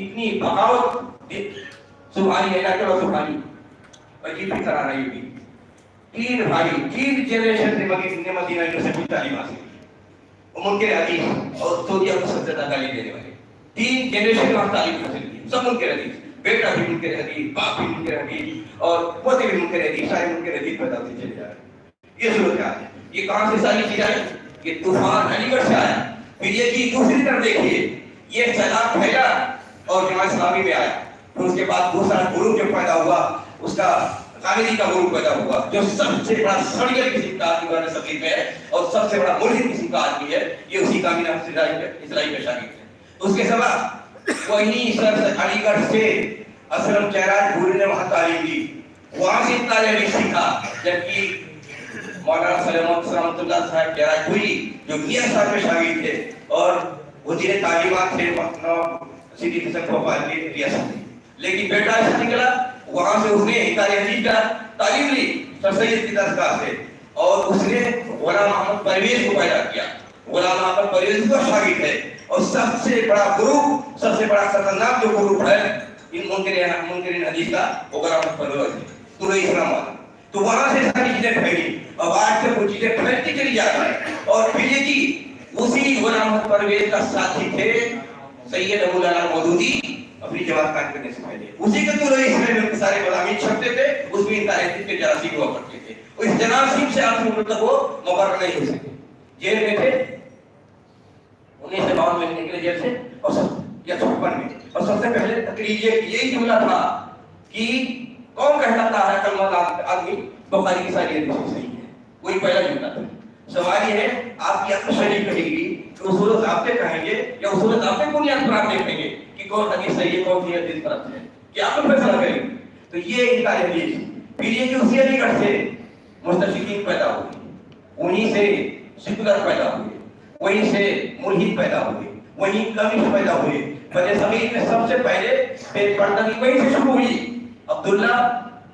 اتنی بغاوت سبحانی ہے نا کہ سبحانی عجیب کی طرح رہی ہوگی. 3 بھائی 3 جنریشن سے مدینہ یونیورسٹی تعلیم حاصل کی. منکر حدیث اور سعودیہ کو سب سے زیادہ تعلیم دینے والے 3 جنریشن وہاں تعلیم حاصل کی. سب منکر حدیث, بیٹا بھی منکر حدیث, باپ بھی منکر حدیث اور پوتے بھی منکر حدیث, سارے منکر حدیث پیدا ہوتے چلے جا رہے ہیں. یہ صورتحال ہے. یہ کہاں سے ساری چیزیں آئی؟ یہ طوفان علی گڑھ سے آیا. پھر یہ چیز دوسری طرف دیکھیے, یہ سیلاب پھیلا اور جماعت اسلامی میں آیا. پھر اس کے بعد دوسرا گروپ جو پیدا ہوا, اس کا غامدی کا گروپ پیدا ہوا, جو سب سے بڑا سڑیل قسم کا آدمی قرآن صغیر میں ہے اور سب سے بڑا ملحد قسم کا آدمی ہے. یہ اسی کامینہ اسلائی کا شاگرد ہے. اس کے سوا وہی سر علی گڑھ سے اسلم چہراج بھوری نے وہاں تعلیم دی, وہاں سے تعلیم سیکھا. جبکہ مولانا سلامت اللہ صاحب چہراج بھوری جو میاں صاحب کے شاگرد تھے اور وزیر تعلیمات تھے سیدھی حسن بھوپال کے ریاست میں, لیکن بیٹا ایسا نکلا وہاں سے اس نے انکار حدیث کا تعلیم لی سر سید کی درسگاہ سے, اور اس نے غلام محمد پرویز کو پیدا کیا. غلام محمد پرویز کا شاگرد ہے اور سب سے بڑا گروپ, سب سے بڑا خطرناک جو گروپ ہے ان منکرین حدیث کا, وہ غلام محمد پرویز ہے, تو اسلام والا. تو وہاں سے ساری چیزیں پھیلی, اب آج سے وہ چیزیں پھیلتی چلی جاتی ہیں. اور پھر یہ کہ اسی غلام محمد پرویز کا ساتھی تھے سید ابو العلا مودودی, اپنی جماعت قائم کرنے سے پہلے اسی کے تو رئیس میں سارے مضامین چھپتے تھے, اس میں انکار حدیث کے جراثیم ہوا کرتے تھے. اس جراثیم سے آپ مطلب وہ مبرر نہیں ہو سکے. جیل میں تھے 1952 میں نکلے جیل سے, اور یا 56 میں, اور سب سے پہلے تقریر یہی جملہ تھا کہ کون کہلاتا ہے کلمہ آدمی بخاری کی ساری حدیثیں صحیح ہے. وہی پہلا جملہ تھا. سوال یہ ہے آپ کی عقل شریف کہے گی کہ اصول و ضابطے کہیں گے یا اصول و ضابطے کی بنیاد پر آپ دیکھیں گے کہ کون حدیث صحیح ہے کون سی حدیث غلط ہے, کہ آپ فیصلہ کریں گے. تو یہ انکار حدیث. پھر یہ کہ اسی علی گڑھ سے مستشرقین پیدا ہوئے, انہی سے سیکولر پیدا ہوئے, وہیں سے ملحد پیدا ہوئے, وہیں کمیسٹ پیدا ہوئے. بر صغیر میں سب سے پہلے بے پردگی وہیں سے شروع ہوئی. عبداللہ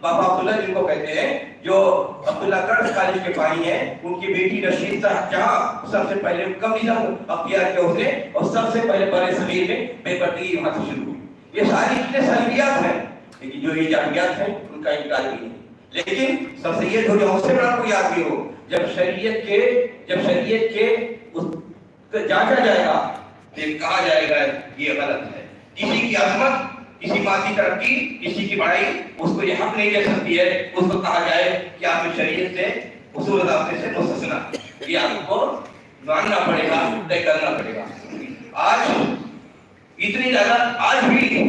بابا عبداللہ جن کو کہتے ہیں, جو عبداللہ گرلز کالج کے بانی ہیں, ان کی بیٹی رشید صاحب جہاں سب سے پہلے کمیونزم اختیار کیا اس نے, اور سب سے پہلے بر صغیر میں بے پردگی وہاں سے شروع ہوئی. یہ ساری چیزیں سلبیات ہیں, لیکن جو ایجابیات ہیں ان کا انکار بھی نہیں. لیکن سب سے یہ تھوڑی اور سے بڑا کوئی آدمی ہو, جب شریعت کے اس جانچا جائے گا پھر کہا جائے گا یہ غلط ہے. کسی کی عظمت, کسی مادی ترقی, کسی کی بڑائی اس کو یہ حق نہیں دے سکتی ہے اس کو کہا جائے کہ آپ شریعت سے اصول ضابطے سے مستثنا, یہ آپ کو ماننا پڑے گا, طے کرنا پڑے گا. آج اتنی زیادہ آج بھی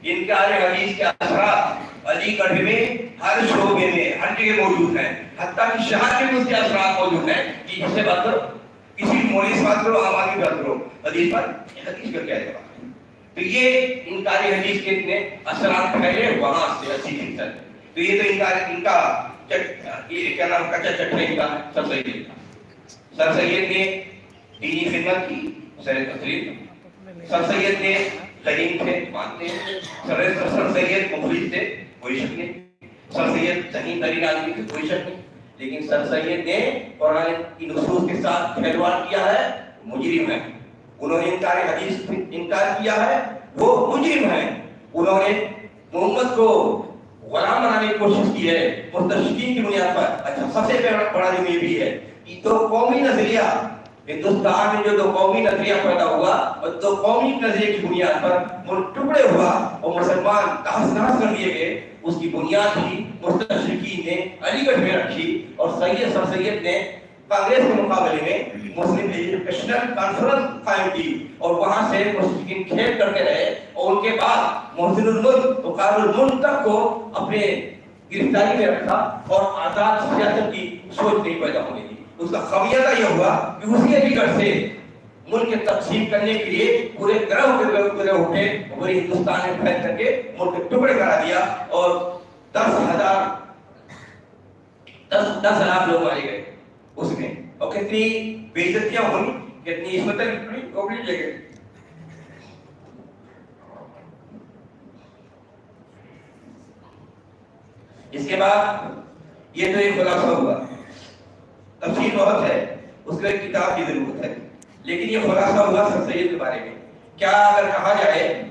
انکار حدیث کے اثرات علی گڑھ میں ہر شعبے میں ہر جگہ موجود ہیں, حتیٰ کہ شہر میں اس کے اثرات موجود ہیں کہ جس سے بات کرو, کسی مولوی سے بات کرو, عام آدمی بات کرو, حدیث پر حدیث کا کیا ہے. تو یہ انکاری حدیث کے اتنے اثرات پھیلے وہاں سے 80%. تو یہ تو ان کا کیا نام کچا چٹنی کا سر سید تھا. سر سید نے دینی خدمت کی, سر تقریر. سر سید نے غریب تھے, مانتے ہیں. سر سید مخلص تھے, کوئی شک نہیں. سر سید صحیح ترین آدمی تھے, کوئی شک نہیں. لیکن سر سید نے قرآن کی نصوص کے ساتھ کھلواڑ کیا ہے, مجرم ہے. انہوں نے انکار حدیث انکار کیا ہے, وہ مجرم ہیں. انہوں نے محمد کو غلام بنانے کی کوشش کی ہے مستشرقین کی بنیاد پر. اچھا, سب سے بڑا جو یہ بھی ہے کہ تو قومی نظریہ ہندوستان میں جو دو قومی نظریہ پیدا ہوا اور دو قومی نظریے کی بنیاد پر ملک ٹکڑے ہوا اور مسلمان تحس نحس کر دیے گئے, اس کی بنیاد بھی مستشرقین نے علی گڑھ میں رکھی. اور سر سید نے کانگریس کے مقابلے میں مسلم ایجوکیشنل کانفرنس قائم کی اور وہاں سے مستشرقین کھیل کرتے رہے. اور ان کے بعد محسن الملک وقار الملک تک کو اپنے گرفتاری میں رکھا اور آزاد سیاست کی سوچ نہیں پیدا ہونے دی. اس کا خمیازہ یہ ہوا کہ اسی علی گڑھ سے ملک تقسیم کرنے کے لیے پورے گروہ اٹھے, پورے ہندوستان میں پھیل کر کے ملک ٹکڑے کرا دیا اور 10 لاکھ لوگ مارے گئے اس میں. اور کتنی بے عزتیاں ہوئی, کتنی عصمتیں اوپری جگہ. اس کے بعد یہ تو ایک خلاصہ ہوا, تفصیل بہت ہے, اس کو ایک کتاب کی ضرورت ہے, لیکن یہ خلاصہ ہوا سر سید کے بارے میں. کیا اگر کہا جائے